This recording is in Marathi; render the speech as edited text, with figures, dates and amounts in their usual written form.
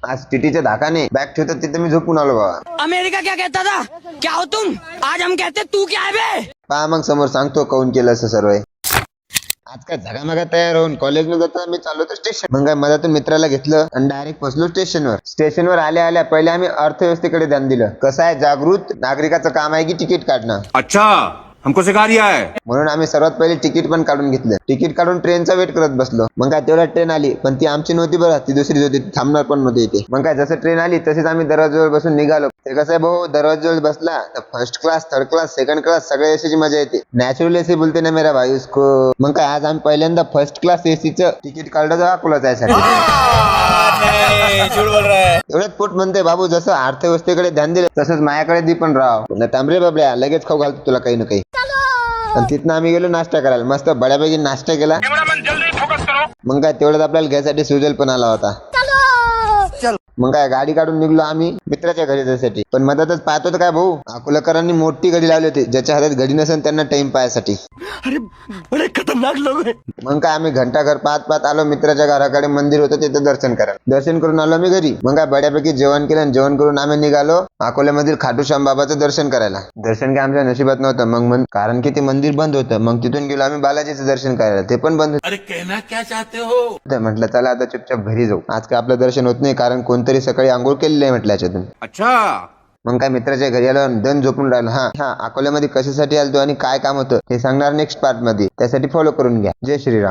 आज टीटीच्या धाकाने बॅग ठेवतात तिथे मी झोपून आलो बाबा. अमेरिका क्या कहता था, क्या हो तुम, आज हम कहते तू क्या है बे. पहा मग समोर सांगतो काऊन केलं असं सर्व. आज काय झगामगा तयार होऊन कॉलेजला जाता मी चाललो होतो स्टेशन. मग काय मधातून मित्राला घेतलं आणि डायरेक्ट पोहोचलो स्टेशनवर. स्टेशनवर आल्या आल्या पहिले आम्ही अर्थव्यवस्थेकडे ध्यान दिलं. कसं आहे, जागृत नागरिकाचं काम आहे की तिकीट काढणं. अच्छा, हमको सिखा रिया है. म्हणून आम्ही सर्वात पहिले तिकीट पण काढून घेतलं. तिकीट काढून ट्रेनचा वेट करत बसलो. मग काय तेवढ्यात ट्रेन आली, पण ती आमची नव्हती बरं, ती दुसरी होती, ती थांबणार पण नव्हती इथे. मग काय जसं ट्रेन आली तसेच आम्ही दरवाजावर बसून निघालो. ते कसं आहे भाऊ, दरवाजावर बसला तर first class, third class, second class सगळ्या एसीची मजा येते. नॅचरल एसी बोलते ना मेरा भाई उसको. मग काय आज आम्ही पहिल्यांदा फर्स्ट क्लास एसीचं तिकीट काढलं तर अकोला जायसाठी. एवढ्यात पोट म्हणते बाबू, जसं अर्थव्यवस्थेकडे ध्यान दिलं तसंच मायाकडे दी पण राव. तांबरे बाबड्या, लगेच खाऊ घालतो तुला काही ना काही. आणि तिथनं आम्ही गेलो नाश्ता करायला. मस्त बड्यापैकी नाश्ता केला. मग काय तेवढ्यात आपल्याला घ्यायसाठी सुजल पण आला होता. मग काय गाडी काढून निघलो आम्ही मित्राच्या घरी जायसाठी. पण मधातच पाहतो तर काय भाऊ, अकोलकरांनी मोठी घडी लावली होती. ज्याच्या हातात घडी नसेल त्यांना टाइम पाहायसाठी. अरे बड़े खतरनाक लोग हैं. मग काय आम्ही घंटाघर पाहत पाहत आलो मित्राच्या घराकडे. मंदिर होतं तिथं दर्शन करायला. दर्शन करून आलो मी घरी. मग काय बड्यापैकी जेवण केलं. जेवण करून आम्ही निघालो अकोल्यामधील खाटूश्याम बाबाचं दर्शन करायला. दर्शन काय आमच्या नशिबात नव्हतं मग कारण की ते मंदिर बंद होतं. मग तिथून गेलो आम्ही बालाजीचं दर्शन करायला. ते पण बंद होतं. अरे कहना क्या चाहते हो. म्हटलं चला आता चुपचाप घरी जाऊ. आज काय आपलं दर्शन होत नाही कारण कोणतरी सकाळी आंघोळ केलेली आहे म्हटलं याच्यातून. अच्छा, मग काय मित्राच्या घरी आलो आणि दन झोपून राहिलो. हा अकोल्यामध्ये कशासाठी आलतो आणि काय काम होतं हे सांगणार नेक्स्ट पार्ट मध्ये. त्यासाठी फॉलो करून घ्या. जय श्रीराम.